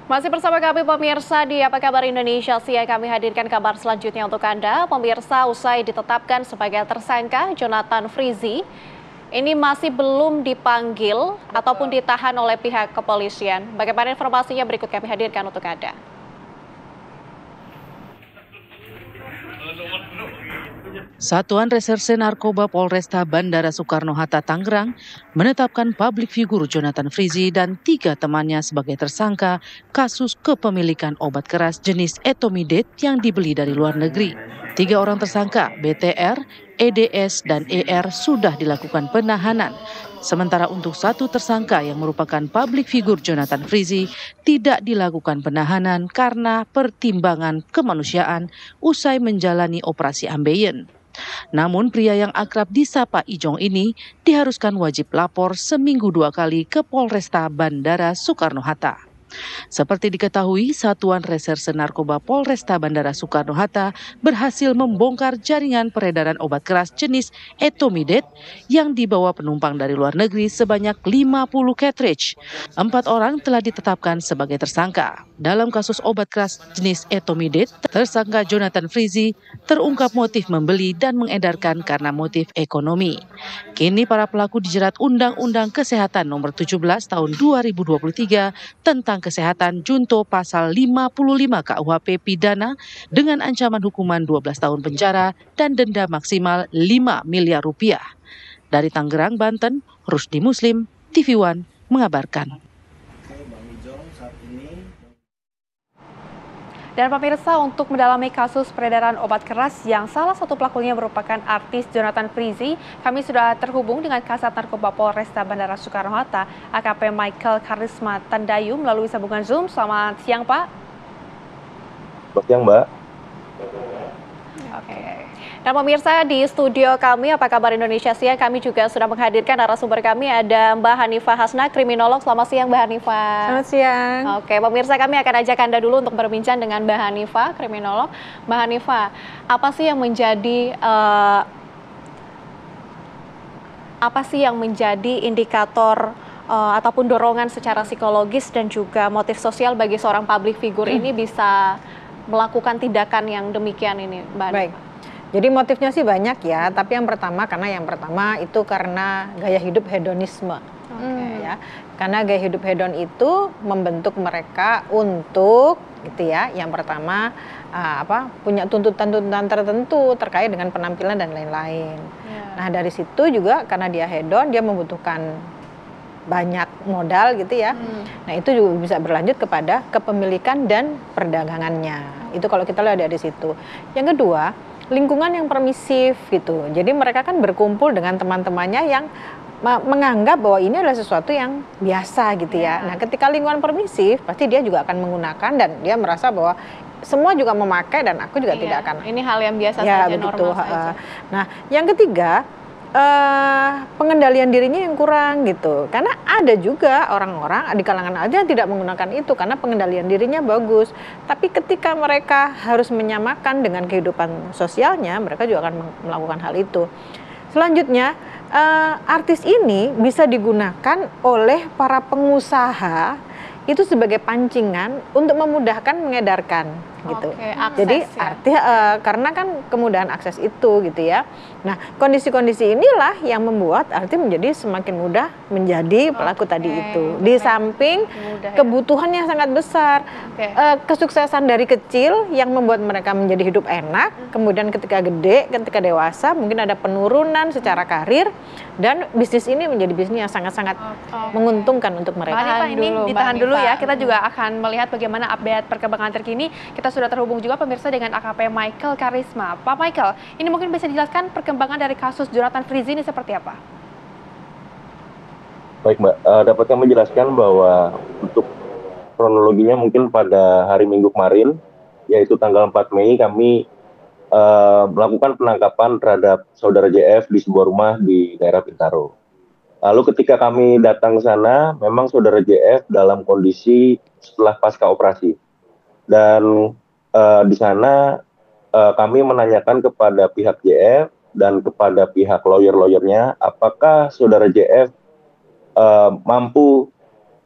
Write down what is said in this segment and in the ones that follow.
Masih bersama kami pemirsa di Apa Kabar Indonesia Siang, kami hadirkan kabar selanjutnya untuk Anda. Pemirsa, usai ditetapkan sebagai tersangka, Jonathan Frizzy ini masih belum dipanggil ataupun ditahan oleh pihak kepolisian. Bagaimana informasinya berikut kami hadirkan untuk Anda. Satuan Reserse Narkoba Polresta Bandara Soekarno-Hatta Tangerang menetapkan publik figur Jonathan Frizzy dan 3 temannya sebagai tersangka kasus kepemilikan obat keras jenis Etomidate yang dibeli dari luar negeri. 3 orang tersangka BTR, EDS, dan ER sudah dilakukan penahanan. Sementara untuk 1 tersangka yang merupakan publik figur Jonathan Frizzy tidak dilakukan penahanan karena pertimbangan kemanusiaan usai menjalani operasi ambeien. Namun pria yang akrab disapa Ijong ini diharuskan wajib lapor seminggu 2 kali ke Polresta Bandara Soekarno-Hatta. Seperti diketahui, Satuan Reserse Narkoba Polresta Bandara Soekarno-Hatta berhasil membongkar jaringan peredaran obat keras jenis Etomidate yang dibawa penumpang dari luar negeri sebanyak 50 cartridge. 4 orang telah ditetapkan sebagai tersangka. Dalam kasus obat keras jenis Etomidate, tersangka Jonathan Frizzy terungkap motif membeli dan mengedarkan karena motif ekonomi. Kini para pelaku dijerat Undang-Undang Kesehatan Nomor 17 Tahun 2023 tentang Kesehatan junto pasal 55 KUHP pidana dengan ancaman hukuman 12 tahun penjara dan denda maksimal 5 miliar rupiah. Dari Tangerang, Banten, Rusdi Muslim, TV One mengabarkan. Dan pemirsa, untuk mendalami kasus peredaran obat keras yang salah satu pelakunya merupakan artis Jonathan Frizzy, kami sudah terhubung dengan Kasat Narkoba Polresta Bandara Soekarno-Hatta, AKP Michael Karisma Tandayu melalui sambungan Zoom. Selamat siang, Pak. Selamat siang, Mbak. Oke. Dan pemirsa, di studio kami Apa Kabar Indonesia Siang, kami juga sudah menghadirkan narasumber kami, ada Mbak Hanifah Hasna, kriminolog. Selamat siang, Mbak Hanifah. Selamat siang. Oke, pemirsa, kami akan ajak Anda dulu untuk berbincang dengan Mbak Hanifah, kriminolog. Mbak Hanifah, apa sih yang menjadi indikator ataupun dorongan secara psikologis dan juga motif sosial bagi seorang public figure ini bisa melakukan tindakan yang demikian ini, Mbak Hanifah? Baik. Jadi motifnya sih banyak ya, tapi yang pertama itu karena gaya hidup hedonisme. Ya. Karena gaya hidup hedon itu membentuk mereka untuk gitu ya. Yang pertama punya tuntutan-tuntutan tertentu terkait dengan penampilan dan lain-lain. Nah, dari situ juga karena dia hedon, dia membutuhkan banyak modal gitu ya. Nah, itu juga bisa berlanjut kepada kepemilikan dan perdagangannya. Itu kalau kita lihat dari situ. Yang kedua, lingkungan yang permisif gitu. Jadi mereka kan berkumpul dengan teman-temannya yang menganggap bahwa ini adalah sesuatu yang biasa gitu ya. Nah, ketika lingkungan permisif, pasti dia juga akan menggunakan dan dia merasa bahwa semua juga memakai dan aku juga tidak akan. Ini hal yang biasa ya, saja, begitu. normal saja. Nah, yang ketiga, pengendalian dirinya yang kurang gitu. Karena ada juga orang-orang di kalangan aja yang tidak menggunakan itu karena pengendalian dirinya bagus. Tapi ketika mereka harus menyamakan dengan kehidupan sosialnya, mereka juga akan melakukan hal itu. Selanjutnya, artis ini bisa digunakan oleh para pengusaha itu sebagai pancingan untuk memudahkan mengedarkan gitu. Jadi karena kan kemudahan akses itu gitu ya. Nah, kondisi-kondisi inilah yang membuat artis menjadi semakin mudah menjadi pelaku tadi itu. Di samping kebutuhan yang sangat besar, kesuksesan dari kecil yang membuat mereka menjadi hidup enak, kemudian ketika gede, ketika dewasa mungkin ada penurunan secara karir dan bisnis ini menjadi bisnis yang sangat-sangat menguntungkan untuk mereka. Ini ditahan dulu ya, kita juga akan melihat bagaimana update perkembangan terkini. Kita sudah terhubung juga pemirsa dengan AKP Michael Karisma. Pak Michael, ini mungkin bisa dijelaskan perkembangan dari kasus Jonathan Frizzy ini seperti apa? Baik, Mbak, dapat kami menjelaskan bahwa untuk kronologinya mungkin pada hari Minggu kemarin, yaitu tanggal 4 Mei, kami melakukan penangkapan terhadap saudara JF di sebuah rumah di daerah Bintaro. Lalu ketika kami datang ke sana, memang saudara JF dalam kondisi setelah pasca operasi. Dan di sana kami menanyakan kepada pihak JF dan kepada pihak lawyer-lawyernya, apakah saudara JF mampu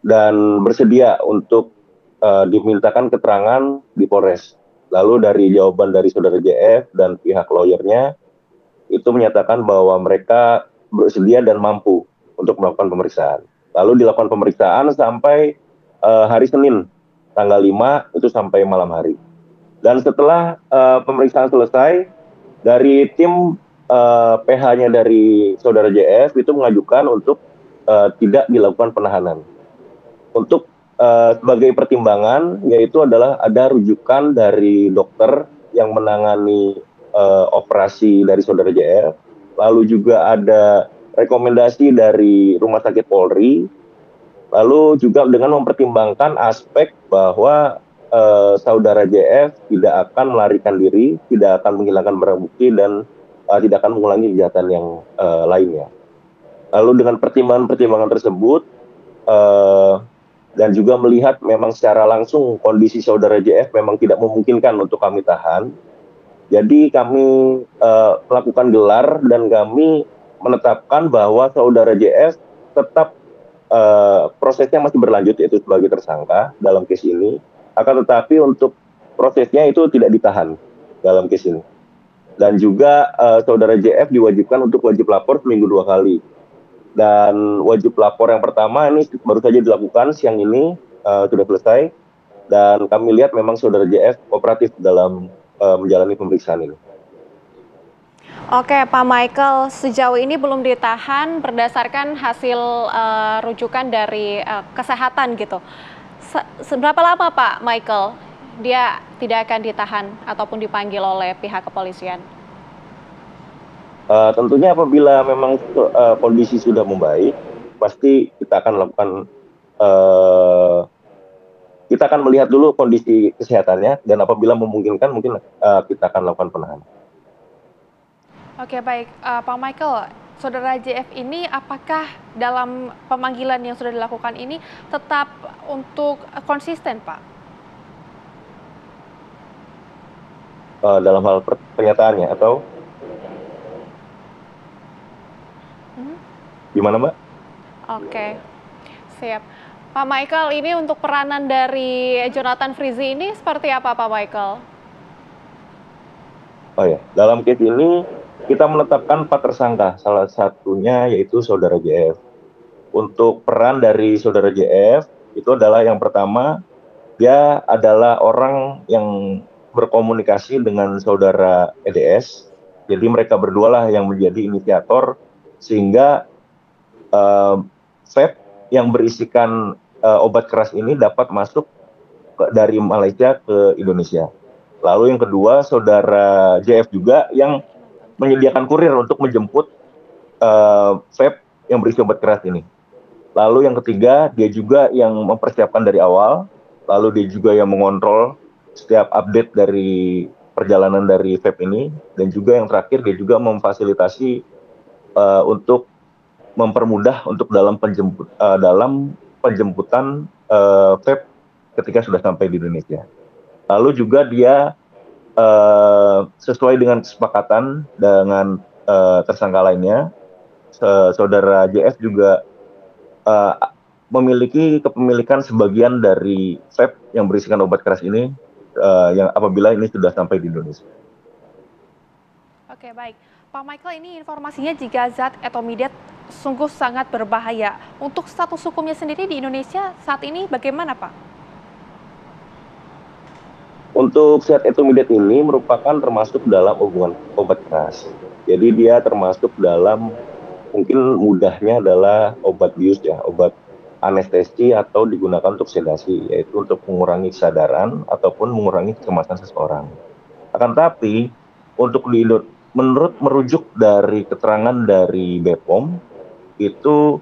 dan bersedia untuk dimintakan keterangan di Polres. Lalu dari jawaban dari saudara JF dan pihak lawyernya itu menyatakan bahwa mereka bersedia dan mampu untuk melakukan pemeriksaan. Lalu dilakukan pemeriksaan sampai hari Senin tanggal 5 itu sampai malam hari. Dan setelah pemeriksaan selesai, dari tim PH-nya dari saudara JF itu mengajukan untuk tidak dilakukan penahanan. Untuk sebagai pertimbangan yaitu adalah ada rujukan dari dokter yang menangani operasi dari saudara JF, lalu juga ada rekomendasi dari Rumah Sakit Polri, lalu juga dengan mempertimbangkan aspek bahwa saudara JF tidak akan melarikan diri, tidak akan menghilangkan barang bukti, dan tidak akan mengulangi kejahatan yang lainnya. Lalu dengan pertimbangan-pertimbangan tersebut dan juga melihat memang secara langsung kondisi saudara JF memang tidak memungkinkan untuk kami tahan, jadi kami melakukan gelar dan kami menetapkan bahwa saudara JF tetap prosesnya masih berlanjut yaitu sebagai tersangka dalam case ini. Akan tetapi untuk prosesnya itu tidak ditahan dalam case ini. Dan juga saudara JF diwajibkan untuk wajib lapor seminggu 2 kali. Dan wajib lapor yang pertama ini baru saja dilakukan siang ini, sudah selesai. Dan kami lihat memang saudara JF kooperatif dalam menjalani pemeriksaan ini. Oke, Pak Michael, sejauh ini belum ditahan berdasarkan hasil rujukan dari kesehatan gitu. Seberapa lama Pak Michael dia tidak akan ditahan ataupun dipanggil oleh pihak kepolisian? Tentunya apabila memang kondisi sudah membaik, pasti kita akan lakukan kita akan melihat dulu kondisi kesehatannya, dan apabila memungkinkan mungkin kita akan lakukan penahanan. Oke, baik. Pak Michael, saudara JF ini apakah dalam pemanggilan yang sudah dilakukan ini tetap untuk konsisten, Pak? Dalam hal pernyataannya atau gimana, Mbak? Oke, siap. Pak Michael, ini untuk peranan dari Jonathan Frizzy ini seperti apa, Pak Michael? Oh ya, dalam case ini kita menetapkan 4 tersangka, salah satunya yaitu saudara JF. Untuk peran dari saudara JF itu adalah yang pertama, dia adalah orang yang berkomunikasi dengan saudara EDS. Jadi mereka berdua lah yang menjadi inisiator sehingga vape yang berisikan obat keras ini dapat masuk dari Malaysia ke Indonesia. Lalu yang kedua, saudara JF juga yang menyediakan kurir untuk menjemput vape yang berisi obat keras ini. Lalu yang ketiga, dia juga yang mempersiapkan dari awal, lalu dia juga yang mengontrol setiap update dari perjalanan dari vape ini, dan juga yang terakhir dia juga memfasilitasi untuk mempermudah untuk dalam penjemputan vape ketika sudah sampai di Indonesia. Lalu juga dia sesuai dengan kesepakatan dengan tersangka lainnya, saudara JF juga memiliki kepemilikan sebagian dari vape yang berisikan obat keras ini yang apabila ini sudah sampai di Indonesia. Oke, baik. Pak Michael, ini informasinya jika zat etomidate sungguh sangat berbahaya. Untuk status hukumnya sendiri di Indonesia saat ini bagaimana, Pak? Untuk zat etomidate ini merupakan termasuk dalam hubungan obat keras. Jadi dia termasuk dalam, mungkin mudahnya adalah obat bius ya, obat anestesi atau digunakan untuk sedasi, yaitu untuk mengurangi kesadaran ataupun mengurangi kecemasan seseorang. Akan tetapi untuk menurut merujuk dari keterangan dari BPOM itu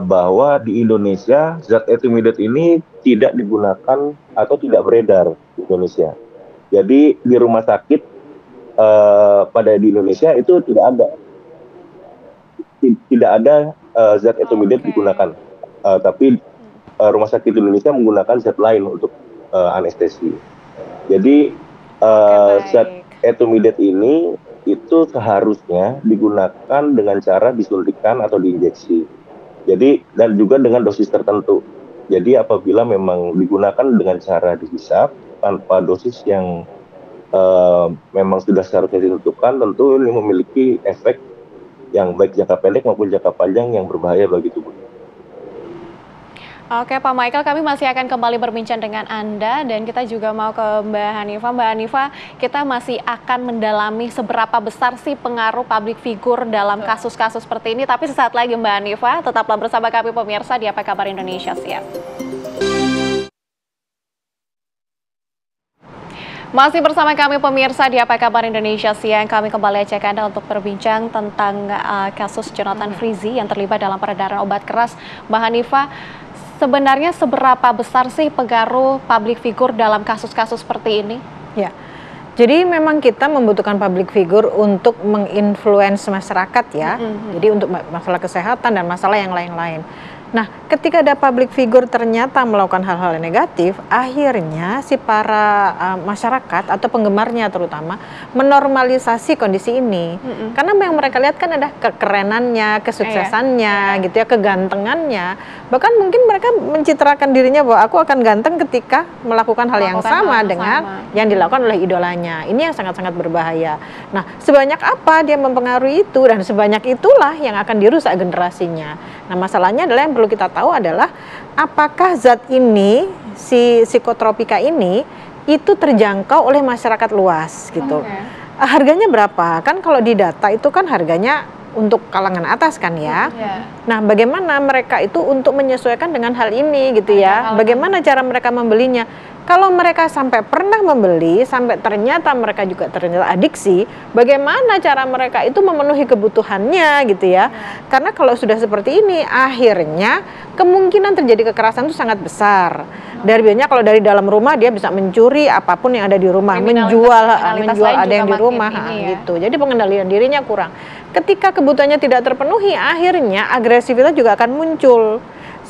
bahwa di Indonesia zat etomidate ini tidak digunakan atau tidak beredar di Indonesia. Jadi di rumah sakit pada di Indonesia itu tidak ada zat etomidate digunakan. Tapi rumah sakit di Indonesia menggunakan zat lain untuk anestesi. Jadi zat etomidate ini itu seharusnya digunakan dengan cara disuntikan atau diinjeksi. Jadi dan juga dengan dosis tertentu. Jadi apabila memang digunakan dengan cara dihisap tanpa dosis yang memang sudah seharusnya ditentukan, tentu ini memiliki efek yang baik jangka pendek maupun jangka panjang yang berbahaya bagi tubuh. Oke Pak Michael, kami masih akan kembali berbincang dengan Anda dan kita juga mau ke Mbak Hanifah. Mbak Hanifah, kita masih akan mendalami seberapa besar sih pengaruh public figure dalam kasus-kasus seperti ini. Tapi sesaat lagi Mbak Hanifah, tetaplah bersama kami pemirsa di Apa Kabar Indonesia Siang. Masih bersama kami pemirsa di Apa Kabar Indonesia Siang, kami kembali ajak Anda untuk berbincang tentang kasus Jonathan Frizzy yang terlibat dalam peredaran obat keras. Mbak Hanifah, sebenarnya seberapa besar sih pengaruh public figure dalam kasus-kasus seperti ini? Ya, jadi memang kita membutuhkan public figure untuk menginfluence masyarakat ya. Jadi untuk masalah kesehatan dan masalah yang lain-lain. Nah, ketika ada public figure ternyata melakukan hal-hal yang negatif, akhirnya si para masyarakat atau penggemarnya terutama menormalisasi kondisi ini. Karena yang mereka lihat kan ada kekerenannya, kesuksesannya, gitu ya, kegantengannya. Bahkan mungkin mereka mencitrakan dirinya bahwa aku akan ganteng ketika melakukan hal yang sama dengan yang dilakukan oleh idolanya. Ini yang sangat-sangat berbahaya. Nah, sebanyak apa dia mempengaruhi itu dan sebanyak itulah yang akan dirusak generasinya. Nah, masalahnya adalah yang perlu kita tahu adalah apakah zat ini, si psikotropika ini itu terjangkau oleh masyarakat luas gitu. Harganya berapa? Kan kalau di data itu kan harganya untuk kalangan atas kan ya. Nah, bagaimana mereka itu untuk menyesuaikan dengan hal ini gitu ya. Bagaimana cara mereka membelinya? Kalau mereka sampai pernah membeli, sampai ternyata mereka juga ternyata adiksi, bagaimana cara mereka itu memenuhi kebutuhannya gitu ya. Karena kalau sudah seperti ini, akhirnya kemungkinan terjadi kekerasan itu sangat besar. Dari biasanya kalau dari dalam rumah dia bisa mencuri apapun yang ada di rumah, menjual ada yang di rumah gitu. Jadi pengendalian dirinya kurang. Ketika kebutuhannya tidak terpenuhi, akhirnya agresivitas juga akan muncul.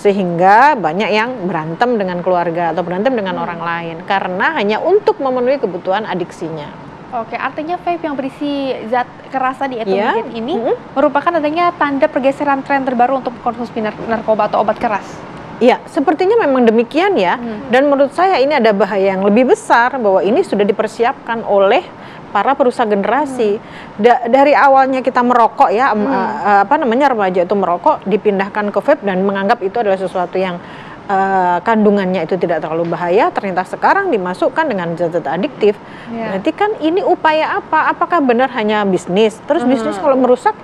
Sehingga banyak yang berantem dengan keluarga atau berantem dengan orang lain karena hanya untuk memenuhi kebutuhan adiksinya. Oke, artinya vape yang berisi zat keras tadi ethylene ini merupakan adanya tanda pergeseran tren terbaru untuk konsumsi narkoba atau obat keras. Iya, sepertinya memang demikian ya. Dan menurut saya ini ada bahaya yang lebih besar bahwa ini sudah dipersiapkan oleh para perusahaan generasi. Dari awalnya kita merokok ya, remaja itu merokok, dipindahkan ke vape dan menganggap itu adalah sesuatu yang kandungannya itu tidak terlalu bahaya, ternyata sekarang dimasukkan dengan zat-zat adiktif. Berarti kan ini upaya apa? Apakah benar hanya bisnis? Terus bisnis kalau merusak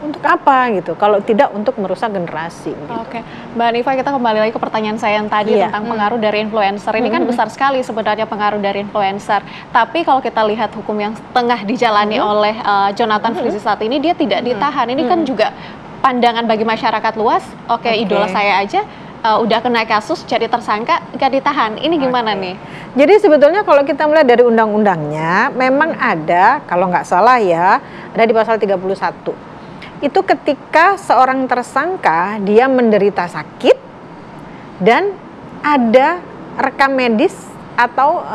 untuk apa gitu, kalau tidak untuk merusak generasi gitu. Oke, Mbak Hanifah, kita kembali lagi ke pertanyaan saya yang tadi tentang pengaruh dari influencer. Ini kan besar sekali sebenarnya pengaruh dari influencer. Tapi kalau kita lihat hukum yang tengah dijalani oleh Jonathan Frizzy saat ini, dia tidak ditahan. Ini kan juga pandangan bagi masyarakat luas. Oke, idola saya aja udah kena kasus jadi tersangka gak ditahan. Ini gimana nih? Jadi sebetulnya kalau kita melihat dari undang-undangnya memang ada, kalau nggak salah ya, ada di pasal 31. Itu ketika seorang tersangka dia menderita sakit dan ada rekam medis atau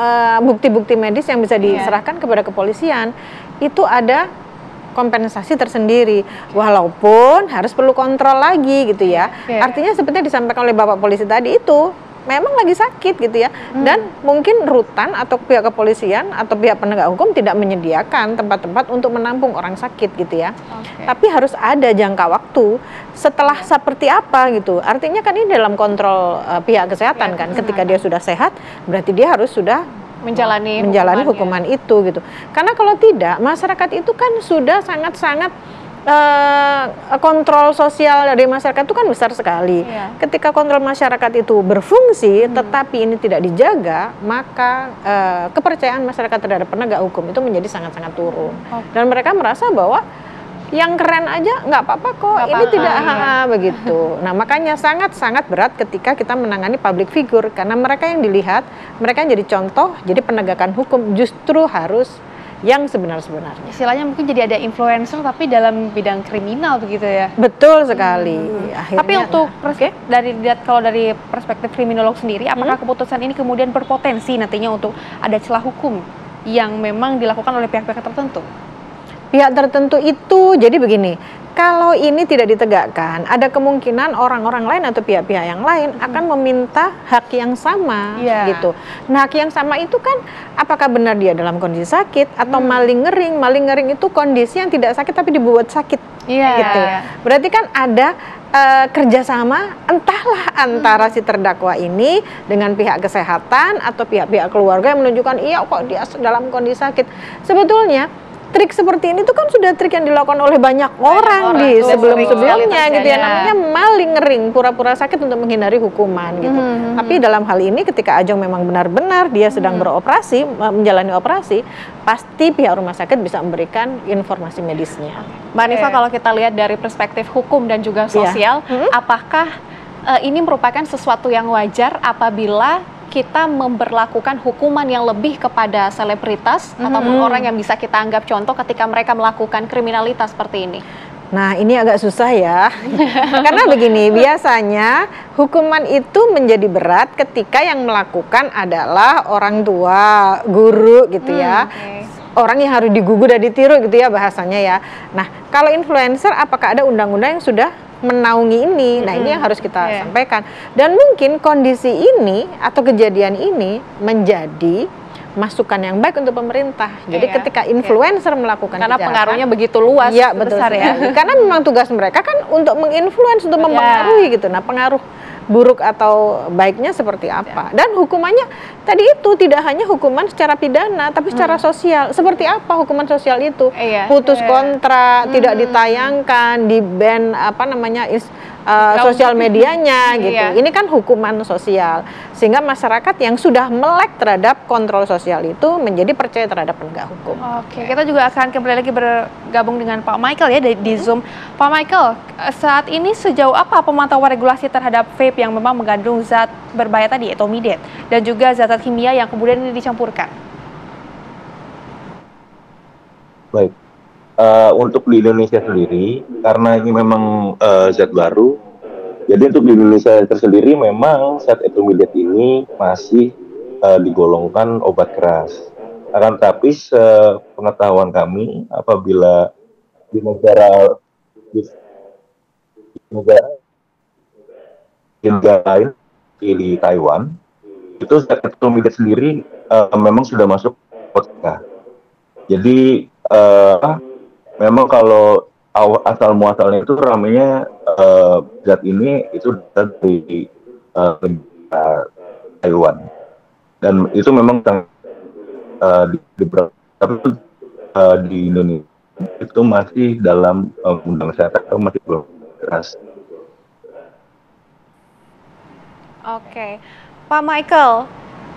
bukti-bukti medis yang bisa diserahkan kepada kepolisian, itu ada kompensasi tersendiri, walaupun harus perlu kontrol lagi gitu ya. Artinya seperti yang disampaikan oleh Bapak Polisi tadi itu memang lagi sakit gitu ya, dan mungkin rutan atau pihak kepolisian atau pihak penegak hukum tidak menyediakan tempat-tempat untuk menampung orang sakit gitu ya. Tapi harus ada jangka waktu setelah seperti apa gitu. Artinya kan ini dalam kontrol pihak kesehatan kan. Ketika dia sudah sehat, berarti dia harus sudah menjalani hukuman itu gitu. Karena kalau tidak, masyarakat itu kan sudah sangat-sangat kontrol sosial dari masyarakat itu kan besar sekali. Ketika kontrol masyarakat itu berfungsi, tetapi ini tidak dijaga, maka kepercayaan masyarakat terhadap penegak hukum itu menjadi sangat-sangat turun. Dan mereka merasa bahwa yang keren aja nggak apa-apa kok, ini tidak begitu. Nah, makanya sangat-sangat berat ketika kita menangani public figure, karena mereka yang dilihat, mereka yang jadi contoh, jadi penegakan hukum justru harus yang sebenar-sebenarnya. Istilahnya mungkin jadi ada influencer tapi dalam bidang kriminal begitu ya. Betul sekali. Akhirnya, tapi untuk kalau dari perspektif kriminolog sendiri, apakah keputusan ini kemudian berpotensi nantinya untuk ada celah hukum yang memang dilakukan oleh pihak-pihak tertentu? Pihak tertentu itu jadi begini, kalau ini tidak ditegakkan, ada kemungkinan orang-orang lain atau pihak-pihak yang lain akan meminta hak yang sama, gitu. Nah, hak yang sama itu kan, apakah benar dia dalam kondisi sakit atau maling ngering? Maling ngering itu kondisi yang tidak sakit tapi dibuat sakit, gitu. Berarti kan ada kerjasama entahlah antara si terdakwa ini dengan pihak kesehatan atau pihak-pihak keluarga yang menunjukkan iya kok dia dalam kondisi sakit. Sebetulnya trik seperti ini tuh kan sudah trik yang dilakukan oleh banyak orang di sebelum-sebelumnya gitu ya, namanya maling ngering, pura-pura sakit untuk menghindari hukuman gitu. Tapi dalam hal ini ketika Ajong memang benar-benar dia sedang beroperasi, menjalani operasi, pasti pihak rumah sakit bisa memberikan informasi medisnya. Mbak Hanifa, kalau kita lihat dari perspektif hukum dan juga sosial, apakah ini merupakan sesuatu yang wajar apabila kita memberlakukan hukuman yang lebih kepada selebritas ataupun orang yang bisa kita anggap contoh ketika mereka melakukan kriminalitas seperti ini? Nah, ini agak susah ya. Karena begini, biasanya hukuman itu menjadi berat ketika yang melakukan adalah orang tua, guru gitu ya. Orang yang harus digugu dan ditiru gitu ya bahasanya ya. Nah, kalau influencer apakah ada undang-undang yang sudah menaungi ini? Nah, ini yang harus kita sampaikan. Dan mungkin kondisi ini atau kejadian ini menjadi masukan yang baik untuk pemerintah. Jadi ketika influencer melakukan karena kejahatan, pengaruhnya begitu luas, besar ya. Karena memang tugas mereka kan untuk menginfluence, untuk mempengaruhi gitu. Nah, pengaruh buruk atau baiknya seperti apa. Dan hukumannya tadi itu tidak hanya hukuman secara pidana, tapi secara sosial. Seperti apa hukuman sosial itu? Putus kontrak, tidak ditayangkan, di-ban sosial medianya gitu. Ini kan hukuman sosial. Sehingga masyarakat yang sudah melek terhadap kontrol sosial itu menjadi percaya terhadap penegak hukum. Oke, kita juga akan kembali lagi bergabung dengan Pak Michael ya di Zoom. Pak Michael, saat ini sejauh apa pemantauan regulasi terhadap vape yang memang mengandung zat berbahaya tadi, etomidate, dan juga zat-zat kimia yang kemudian ini dicampurkan? Baik. Untuk di Indonesia sendiri, karena ini memang zat baru, jadi untuk di Indonesia tersendiri memang zat etomidate ini masih digolongkan obat keras. Akan tetapi sepengetahuan kami, apabila di negara lain di Taiwan, itu zat etomidate sendiri memang sudah masuk vodka. Jadi memang kalau asal muasalnya itu ramenya zat ini itu dari Taiwan, dan itu memang di Indonesia itu masih dalam undang kesehatan, masih belum keras. Oke, Pak Michael,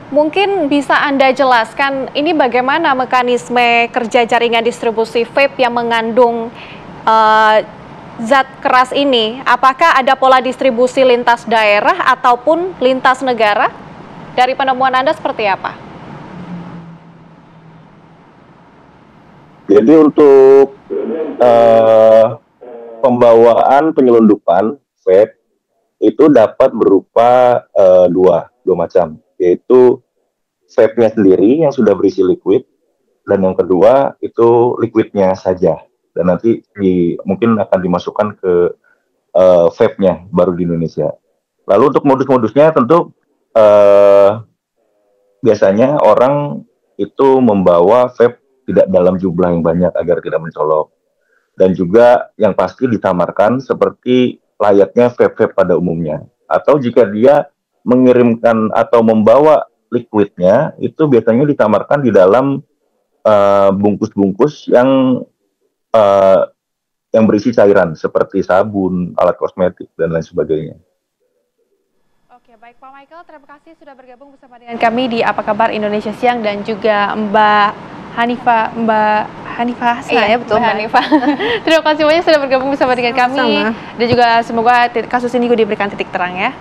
mungkin bisa Anda jelaskan ini bagaimana mekanisme kerja jaringan distribusi vape yang mengandung zat keras ini? Apakah ada pola distribusi lintas daerah ataupun lintas negara? Dari penemuan Anda seperti apa? Jadi untuk pembawaan penyelundupan vape itu dapat berupa dua macam, yaitu vape-nya sendiri yang sudah berisi liquid, dan yang kedua itu liquidnya saja, dan nanti mungkin akan dimasukkan ke vape-nya baru di Indonesia. Lalu untuk modus-modusnya tentu biasanya orang itu membawa vape tidak dalam jumlah yang banyak agar tidak mencolok, dan juga yang pasti ditamarkan seperti layaknya vape-vape pada umumnya. Atau jika dia mengirimkan atau membawa liquidnya, itu biasanya ditamarkan di dalam bungkus-bungkus yang berisi cairan seperti sabun, alat kosmetik, dan lain sebagainya. Oke, baik Pak Michael, terima kasih sudah bergabung bersama dengan kami di Apa Kabar Indonesia Siang, dan juga Mbak Hanifa Hasna, ya betul Mbak Hanifa. Terima kasih banyak sudah bergabung bersama dengan kami. Dan juga semoga kasus ini juga diberikan titik terang ya.